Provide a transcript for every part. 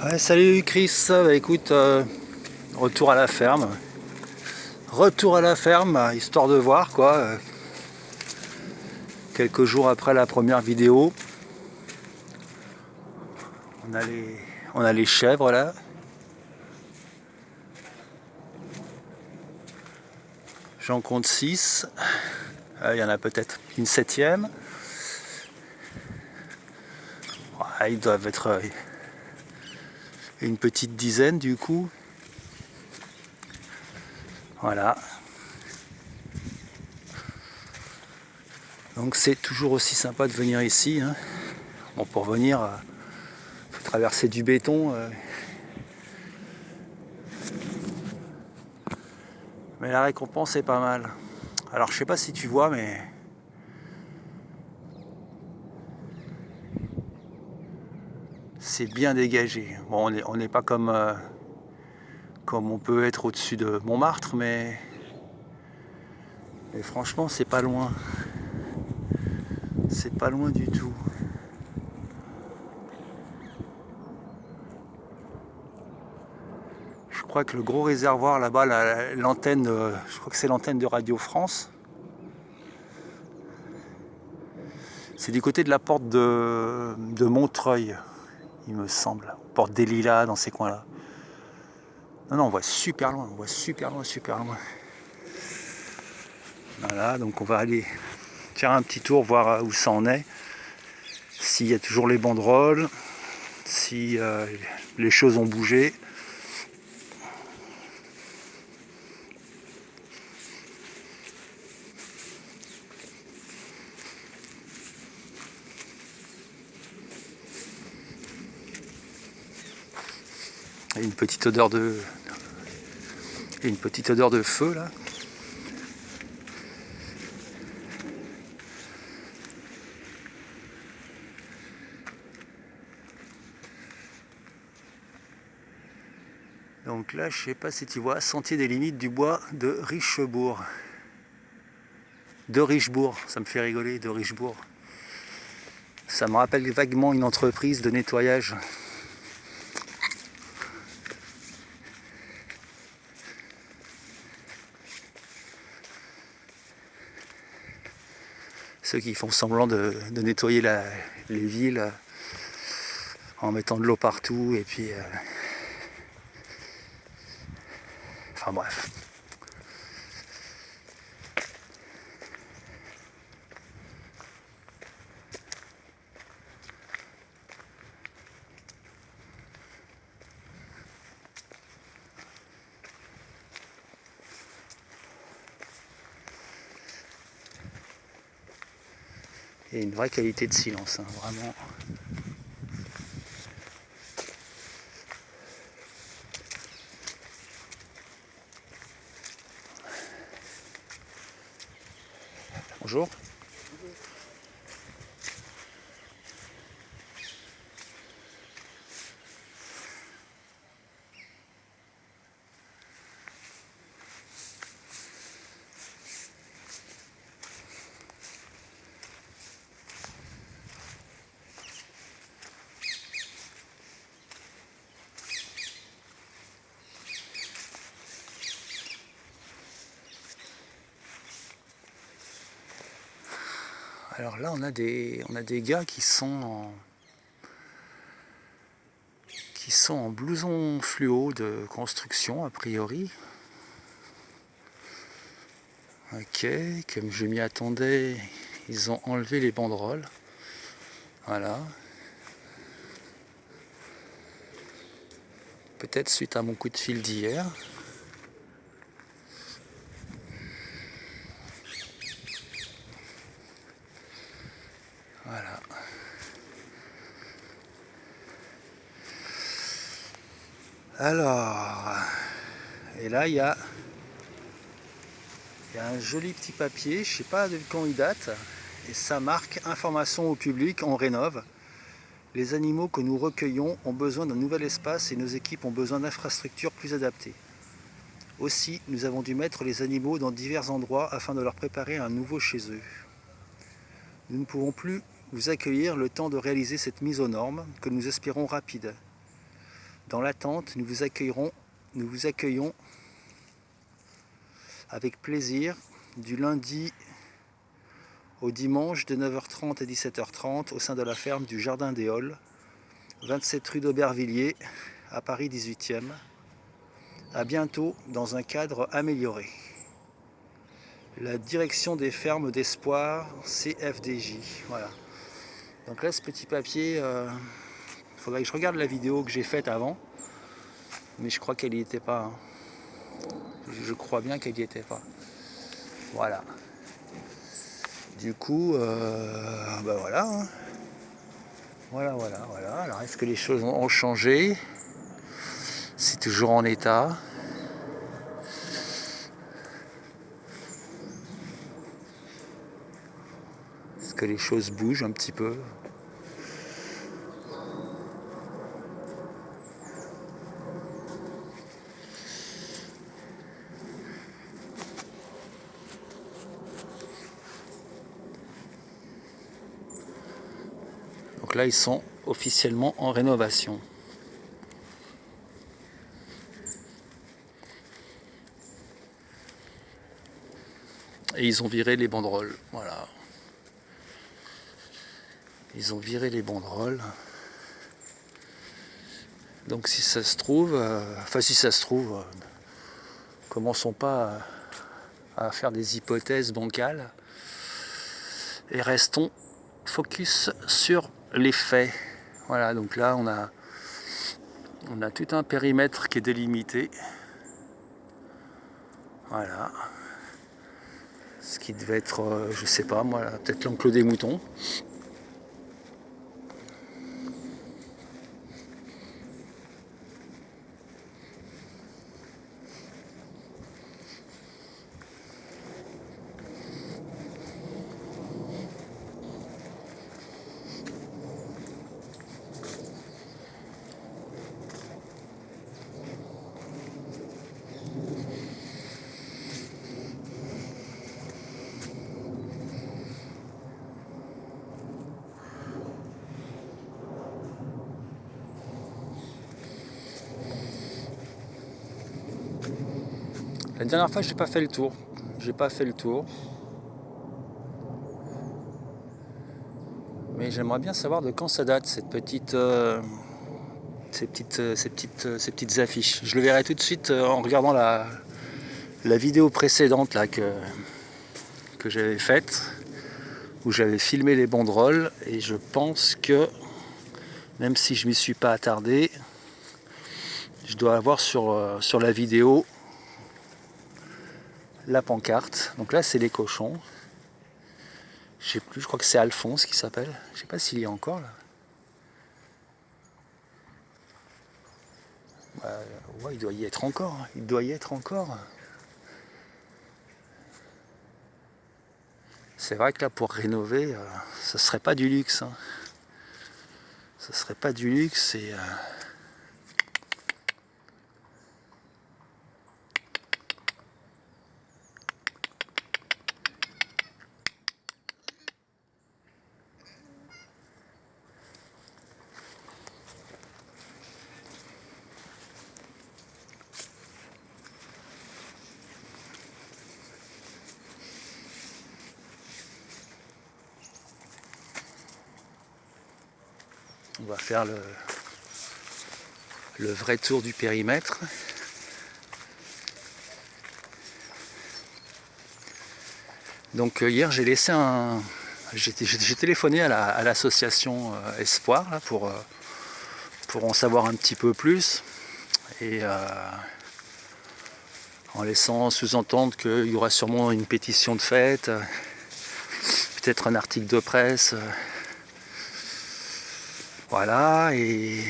Ouais, salut Chris, bah, écoute, retour à la ferme. Retour à la ferme, histoire de voir quoi. Quelques jours après la première vidéo, on a les, on a les chèvres là. J'en compte 6. Il y en a peut-être une septième. Ouais, ils doivent être une petite dizaine du coup. Voilà. Donc c'est toujours aussi sympa de venir ici, hein. Bon, pour venir, faut traverser du béton. Mais la récompense est pas mal. Alors je sais pas si tu vois, mais c'est bien dégagé. Bon, on n'est pas comme on peut être au-dessus de Montmartre, mais franchement, c'est pas loin. C'est pas loin du tout. Je crois que le gros réservoir là-bas, l'antenne, je crois que c'est l'antenne de Radio France. C'est du côté de la porte de Montreuil, il me semble. Porte des Lilas, dans ces coins-là. Non, non, on voit super loin, on voit super loin, super loin. Voilà, donc on va aller faire un petit tour, voir où ça en est. S'il y a toujours les banderoles, si les choses ont bougé. Il y a une petite odeur de feu là. Donc là, je sais pas si tu vois, sentier des limites du bois de Richebourg. De Richebourg, ça me fait rigoler, de Richebourg. Ça me rappelle vaguement une entreprise de nettoyage. Ceux qui font semblant de nettoyer les villes en mettant de l'eau partout et puis... enfin bref. Il y a une vraie qualité de silence, hein, vraiment. Bonjour. Alors là, on a des gars qui sont en blouson fluo de construction, a priori. Ok, comme je m'y attendais, ils ont enlevé les banderoles. Voilà. Peut-être suite à mon coup de fil d'hier. Voilà. Alors, et là il y a un joli petit papier, je sais pas de quand il date, et ça marque information au public, on rénove. Les animaux que nous recueillons ont besoin d'un nouvel espace et nos équipes ont besoin d'infrastructures plus adaptées. Aussi, nous avons dû mettre les animaux dans divers endroits afin de leur préparer un nouveau chez eux. Nous ne pouvons plus vous accueillir le temps de réaliser cette mise aux normes, que nous espérons rapide. Dans l'attente, nous vous accueillons avec plaisir du lundi au dimanche de 9h30 à 17h30 au sein de la ferme du Jardin des Halles, 27 rue d'Aubervilliers, à Paris 18e. À bientôt dans un cadre amélioré. La direction des fermes d'espoir, CFDJ. Voilà. Donc là, ce petit papier, il faudrait que je regarde la vidéo que j'ai faite avant, mais je crois qu'elle n'y était pas. Je crois bien qu'elle n'y était pas. Voilà. Du coup, bah voilà. Hein. Voilà. Alors, est-ce que les choses ont changé? C'est toujours en état. Est-ce que les choses bougent un petit peu? Donc là, ils sont officiellement en rénovation. Et ils ont viré les banderoles. Voilà. Ils ont viré les banderoles. Donc si ça se trouve, commençons pas à faire des hypothèses bancales et restons focus sur les faits. Voilà, donc là on a tout un périmètre qui est délimité. Voilà. Ce qui devait être, je sais pas moi, peut-être l'enclos des moutons. La dernière fois, j'ai pas fait le tour. Mais j'aimerais bien savoir de quand ça date ces petites affiches. Je le verrai tout de suite en regardant la vidéo précédente là que j'avais faite, où j'avais filmé les banderoles, et je pense que même si je m'y suis pas attardé, je dois avoir sur la vidéo la pancarte. Donc là, c'est les cochons. Je sais plus, je crois que c'est Alphonse qui s'appelle. Je sais pas s'il y est encore là. Ouais, il doit y être encore. C'est vrai que là, pour rénover, ça serait pas du luxe. Hein. Ça serait pas du luxe et on va faire le vrai tour du périmètre. Donc hier j'ai téléphoné à l'association Espoir là, pour en savoir un petit peu plus, et en laissant sous-entendre qu'il y aura sûrement une pétition de fête, peut-être un article de presse, voilà. Et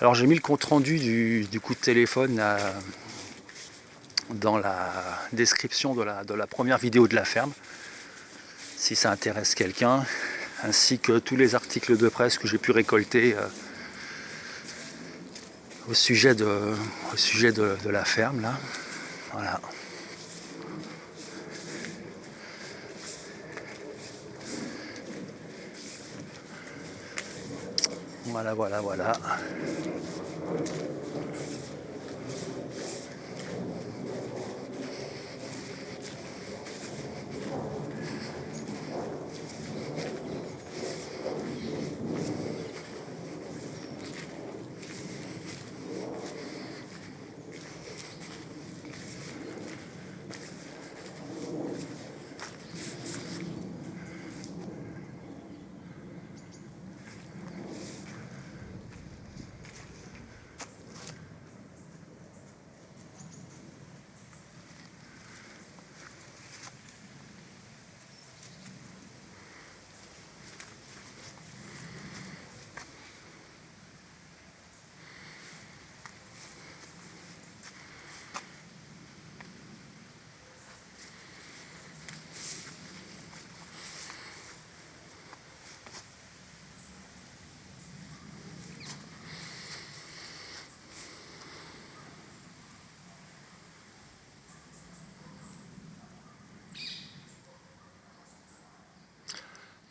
alors j'ai mis le compte rendu du coup de téléphone là, dans la description de la première vidéo de la ferme, si ça intéresse quelqu'un, ainsi que tous les articles de presse que j'ai pu récolter au sujet de la ferme là. Voilà. Voilà, voilà, voilà.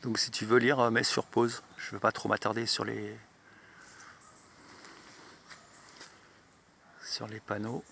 Donc si tu veux lire, mets sur pause. Je ne veux pas trop m'attarder sur les panneaux.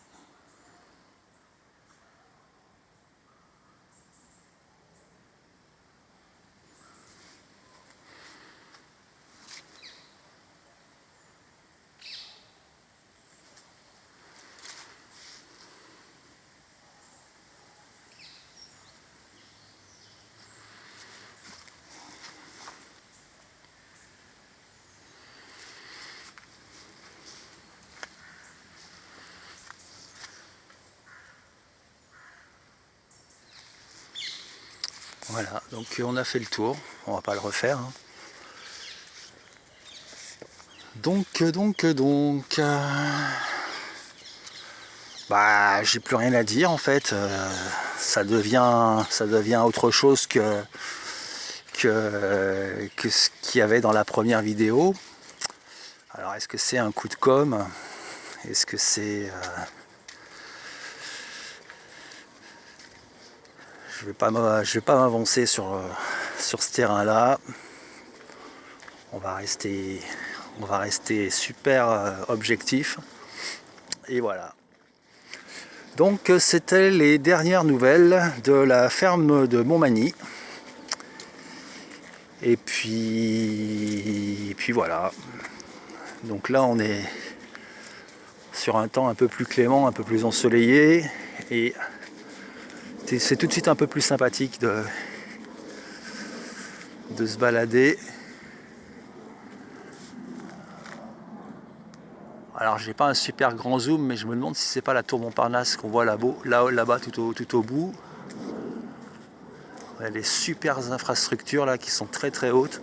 Voilà, donc on a fait le tour, on va pas le refaire. Hein. Donc, bah, j'ai plus rien à dire en fait. Ça devient autre chose que ce qu'il y avait dans la première vidéo. Alors, est-ce que c'est un coup de com'? Est-ce que c'est... Je vais pas m'avancer sur ce terrain-là. On va rester super objectif. Et voilà. Donc c'était les dernières nouvelles de la ferme de Montmagny. Et puis voilà. Donc là on est sur un temps un peu plus clément, un peu plus ensoleillé. Et c'est tout de suite un peu plus sympathique de se balader. Alors j'ai pas un super grand zoom, mais je me demande si c'est pas la tour Montparnasse qu'on voit là-bas tout au bout. Il y a des super infrastructures là qui sont très très hautes.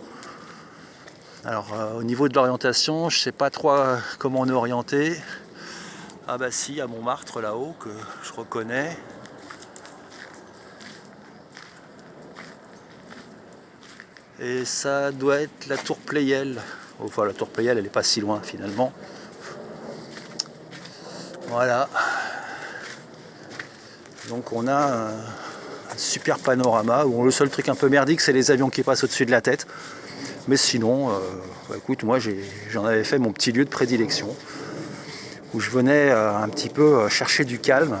Alors au niveau de l'orientation, je sais pas trop comment on est orienté. Ah bah si, à Montmartre là-haut que je reconnais. Et ça doit être la tour Pleyel. Enfin la tour Pleyel elle est pas si loin finalement. Voilà. Donc on a un super panorama où le seul truc un peu merdique c'est les avions qui passent au-dessus de la tête. Mais sinon, bah écoute, moi j'en avais fait mon petit lieu de prédilection où je venais un petit peu chercher du calme.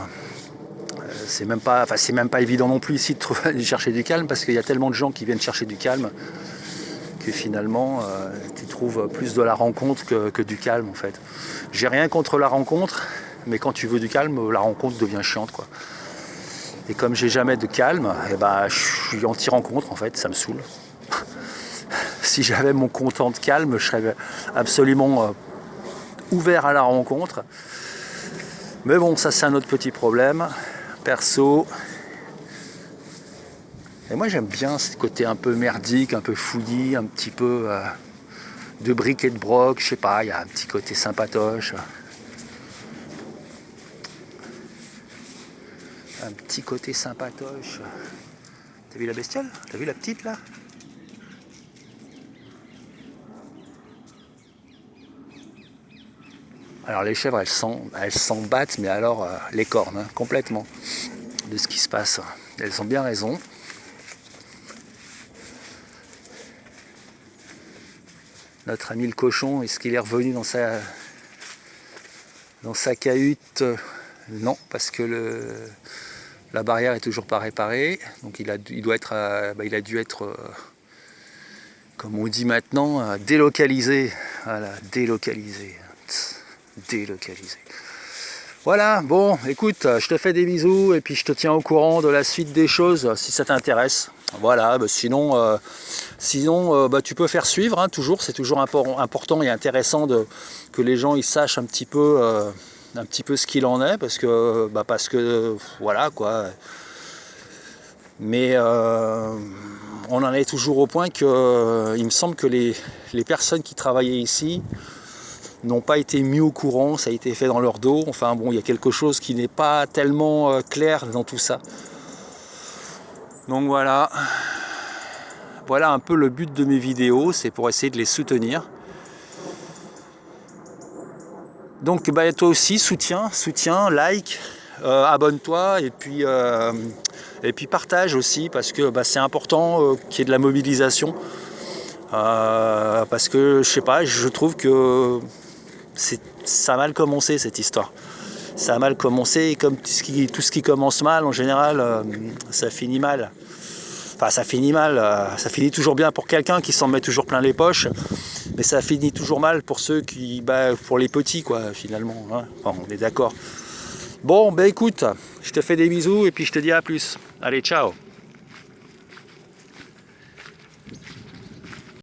C'est même pas évident non plus ici de chercher du calme parce qu'il y a tellement de gens qui viennent chercher du calme que finalement tu trouves plus de la rencontre que du calme en fait. J'ai rien contre la rencontre, mais quand tu veux du calme, la rencontre devient chiante quoi. Et comme j'ai jamais de calme, et bah, je suis anti-rencontre en fait, ça me saoule. Si j'avais mon content de calme, je serais absolument ouvert à la rencontre. Mais bon, ça c'est un autre petit problème, perso. Et moi j'aime bien ce côté un peu merdique, un peu fouillis, un petit peu de briques et de broc, je sais pas, il y a un petit côté sympatoche. Un petit côté sympatoche. T'as vu la bestiole? T'as vu la petite là? Alors les chèvres elles s'en battent, mais alors les cornes, hein, complètement, de ce qui se passe. Elles ont bien raison. notre ami le cochon, est-ce qu'il est revenu dans sa cahute? Non, parce que la barrière est toujours pas réparée. Donc il a dû être, comme on dit maintenant, délocalisé. Voilà, délocalisé. Délocalisé. Voilà, bon, écoute, je te fais des bisous et puis je te tiens au courant de la suite des choses si ça t'intéresse. Voilà, sinon, tu peux faire suivre, hein, toujours, c'est toujours important et intéressant que les gens ils sachent un petit peu ce qu'il en est, parce que voilà quoi. Mais on en est toujours au point que il me semble que les personnes qui travaillaient ici n'ont pas été mis au courant, ça a été fait dans leur dos. Enfin bon, il y a quelque chose qui n'est pas tellement clair dans tout ça. Donc voilà un peu le but de mes vidéos, c'est pour essayer de les soutenir. Donc toi aussi, soutiens, like, abonne-toi et puis partage aussi, parce que c'est important qu'il y ait de la mobilisation. Parce que je sais pas, je trouve que ça a mal commencé cette histoire. Ça a mal commencé, et comme tout ce qui commence mal, en général, ça finit mal. Enfin, ça finit mal, ça finit toujours bien pour quelqu'un qui s'en met toujours plein les poches, mais ça finit toujours mal pour ceux pour les petits, quoi, finalement. Hein. Enfin, on est d'accord. Bon, écoute, je te fais des bisous et puis je te dis à plus. Allez, ciao!